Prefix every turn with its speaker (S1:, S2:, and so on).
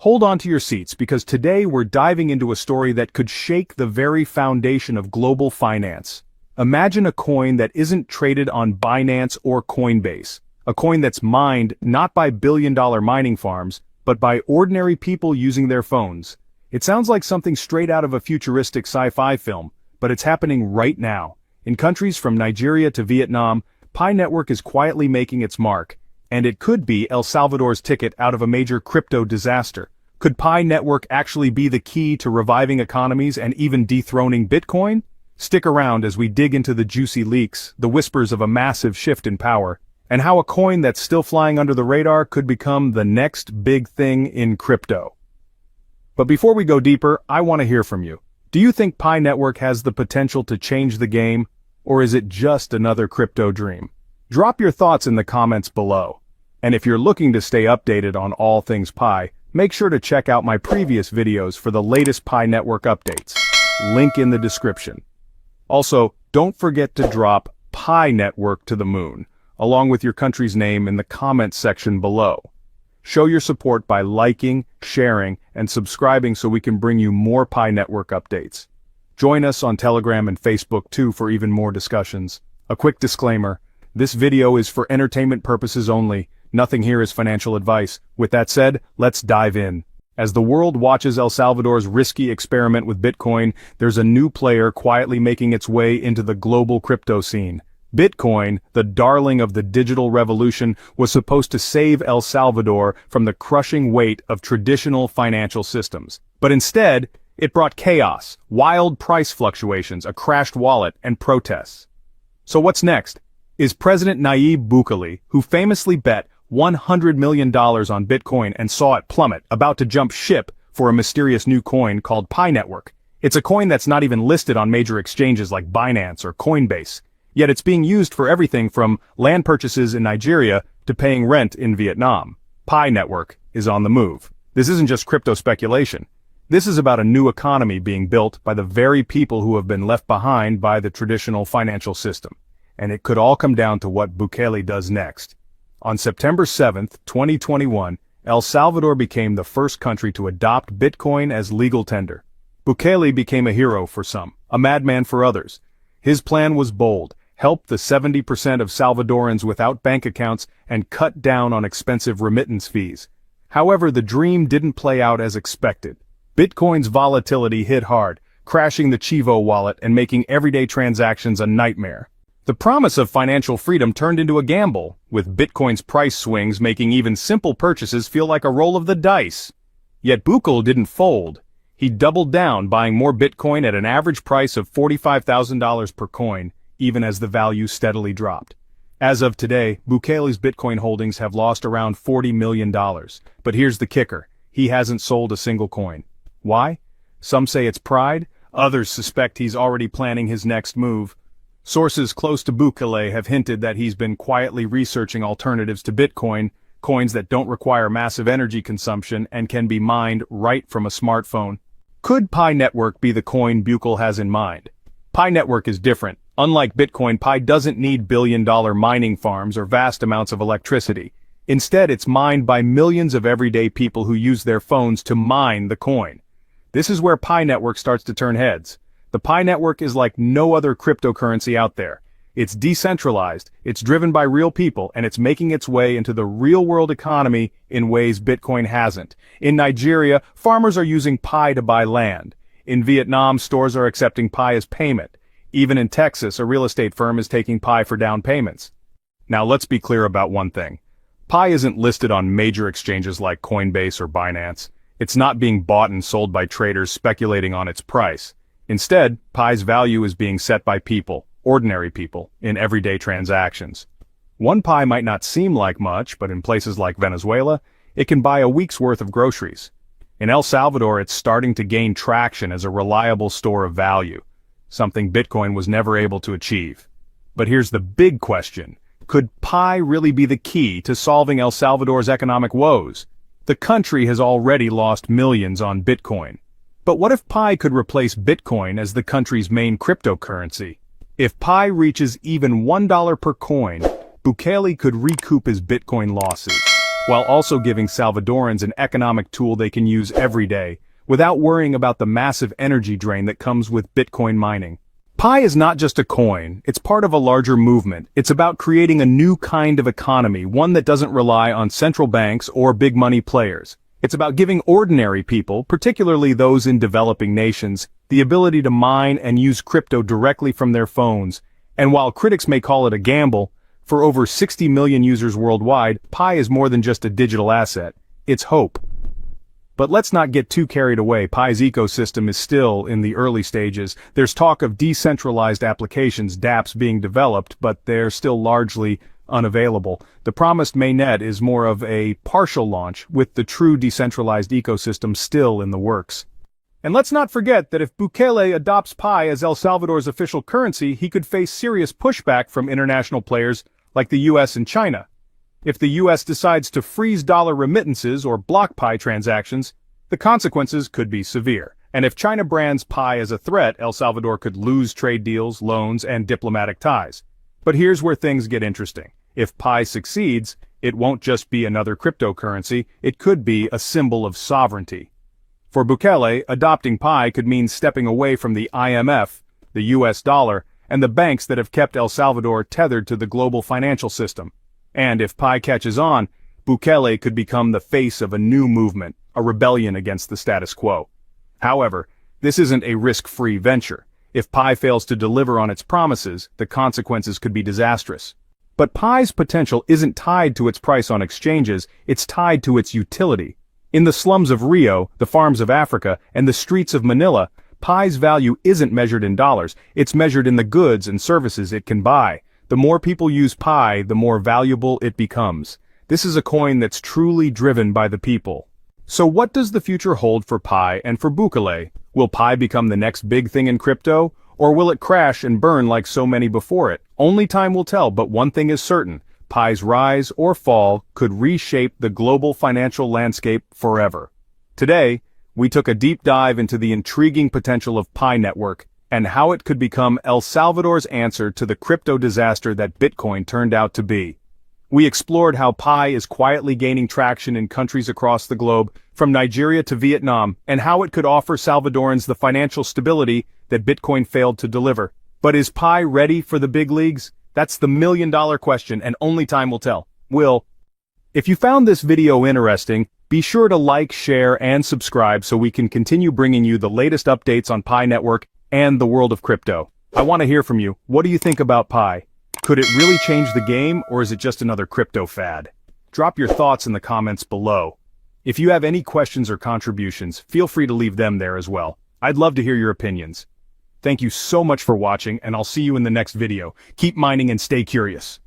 S1: Hold on to your seats because today we're diving into a story that could shake the very foundation of global finance. Imagine a coin that isn't traded on Binance or Coinbase, a coin that's mined not by billion-dollar mining farms, but by ordinary people using their phones. It sounds like something straight out of a futuristic sci-fi film, but it's happening right now. In countries from Nigeria to Vietnam, Pi Network is quietly making its mark, and it could be El Salvador's ticket out of a major crypto disaster. Could Pi Network actually be the key to reviving economies and even dethroning Bitcoin? Stick around as we dig into the juicy leaks, the whispers of a massive shift in power, and how a coin that's still flying under the radar could become the next big thing in crypto. But before we go deeper, I want to hear from you. Do you think Pi Network has the potential to change the game, or is it just another crypto dream? Drop your thoughts in the comments below. And if you're looking to stay updated on all things Pi, make sure to check out my previous videos for the latest Pi Network updates. Link in the description. Also, don't forget to drop Pi Network to the moon, along with your country's name in the comments section below. Show your support by liking, sharing, and subscribing so we can bring you more Pi Network updates. Join us on Telegram and Facebook too for even more discussions. A quick disclaimer, this video is for entertainment purposes only. Nothing here is financial advice. With that said, let's dive in. As the world watches El Salvador's risky experiment with Bitcoin, there's a new player quietly making its way into the global crypto scene. Bitcoin, the darling of the digital revolution, was supposed to save El Salvador from the crushing weight of traditional financial systems. But instead, it brought chaos, wild price fluctuations, a crashed wallet, and protests. So what's next? Is President Nayib Bukele, who famously bet $100 million on Bitcoin and saw it plummet, about to jump ship for a mysterious new coin called Pi Network? It's a coin that's not even listed on major exchanges like Binance or Coinbase. Yet it's being used for everything from land purchases in Nigeria to paying rent in Vietnam. Pi Network is on the move. This isn't just crypto speculation. This is about a new economy being built by the very people who have been left behind by the traditional financial system. And it could all come down to what Bukele does next. On September 7, 2021, El Salvador became the first country to adopt Bitcoin as legal tender. Bukele became a hero for some, a madman for others. His plan was bold: help the 70% of Salvadorans without bank accounts and cut down on expensive remittance fees. However, the dream didn't play out as expected. Bitcoin's volatility hit hard, crashing the Chivo wallet and making everyday transactions a nightmare. The promise of financial freedom turned into a gamble, with Bitcoin's price swings making even simple purchases feel like a roll of the dice. Yet Bukele didn't fold. He doubled down, buying more Bitcoin at an average price of $45,000 per coin, even as the value steadily dropped. As of today, Bukele's Bitcoin holdings have lost around $40 million. But here's the kicker: he hasn't sold a single coin. Why? Some say it's pride, others suspect he's already planning his next move. Sources close to Bukele have hinted that he's been quietly researching alternatives to Bitcoin, coins that don't require massive energy consumption and can be mined right from a smartphone. Could Pi Network be the coin Bukele has in mind? Pi Network is different. Unlike Bitcoin, Pi doesn't need billion-dollar mining farms or vast amounts of electricity. Instead, it's mined by millions of everyday people who use their phones to mine the coin. This is where Pi Network starts to turn heads. The Pi Network is like no other cryptocurrency out there. It's decentralized, it's driven by real people, and it's making its way into the real-world economy in ways Bitcoin hasn't. In Nigeria, farmers are using Pi to buy land. In Vietnam, stores are accepting Pi as payment. Even in Texas, a real estate firm is taking Pi for down payments. Now let's be clear about one thing. Pi isn't listed on major exchanges like Coinbase or Binance. It's not being bought and sold by traders speculating on its price. Instead, Pi's value is being set by people, ordinary people, in everyday transactions. One Pi might not seem like much, but in places like Venezuela, it can buy a week's worth of groceries. In El Salvador, it's starting to gain traction as a reliable store of value, something Bitcoin was never able to achieve. But here's the big question: could Pi really be the key to solving El Salvador's economic woes? The country has already lost millions on Bitcoin. But what if Pi could replace Bitcoin as the country's main cryptocurrency? If Pi reaches even $1 per coin, Bukele could recoup his Bitcoin losses. while also giving Salvadorans an economic tool they can use every day, without worrying about the massive energy drain that comes with Bitcoin mining. Pi is not just a coin, it's part of a larger movement. It's about creating a new kind of economy, one that doesn't rely on central banks or big money players. It's about giving ordinary people, particularly those in developing nations, the ability to mine and use crypto directly from their phones. And while critics may call it a gamble, for over 60 million users worldwide, Pi is more than just a digital asset. It's hope. But let's not get too carried away. Pi's ecosystem is still in the early stages. There's talk of decentralized applications, dApps, being developed, but they're still largely unavailable. The promised mainnet is more of a partial launch, with the true decentralized ecosystem still in the works. And let's not forget that if Bukele adopts Pi as El Salvador's official currency, he could face serious pushback from international players like the US and China. If the US decides to freeze dollar remittances or block Pi transactions, the consequences could be severe. And if China brands Pi as a threat, El Salvador could lose trade deals, loans, and diplomatic ties. But here's where things get interesting. If Pi succeeds, it won't just be another cryptocurrency, it could be a symbol of sovereignty. For Bukele, adopting Pi could mean stepping away from the IMF, the US dollar, and the banks that have kept El Salvador tethered to the global financial system. And if Pi catches on, Bukele could become the face of a new movement, a rebellion against the status quo. However, this isn't a risk-free venture. If Pi fails to deliver on its promises, the consequences could be disastrous. But Pi's potential isn't tied to its price on exchanges, it's tied to its utility. In the slums of Rio, the farms of Africa, and the streets of Manila, Pi's value isn't measured in dollars, it's measured in the goods and services it can buy. The more people use Pi, the more valuable it becomes. This is a coin that's truly driven by the people. So what does the future hold for Pi and for Bukele? Will Pi become the next big thing in crypto? Or will it crash and burn like so many before it? Only time will tell, but one thing is certain. Pi's rise or fall could reshape the global financial landscape forever. Today, we took a deep dive into the intriguing potential of Pi Network, and how it could become El Salvador's answer to the crypto disaster that Bitcoin turned out to be. We explored how Pi is quietly gaining traction in countries across the globe, from Nigeria to Vietnam, and how it could offer Salvadorans the financial stability that Bitcoin failed to deliver. But is Pi ready for the big leagues? That's the million-dollar question, and only time will tell. If you found this video interesting, be sure to like, share, and subscribe so we can continue bringing you the latest updates on Pi Network and the world of crypto. I want to hear from you. What do you think about Pi? Could it really change the game, or is it just another crypto fad? Drop your thoughts in the comments below. If you have any questions or contributions, feel free to leave them there as well. I'd love to hear your opinions. Thank you so much for watching, and I'll see you in the next video. Keep mining and stay curious.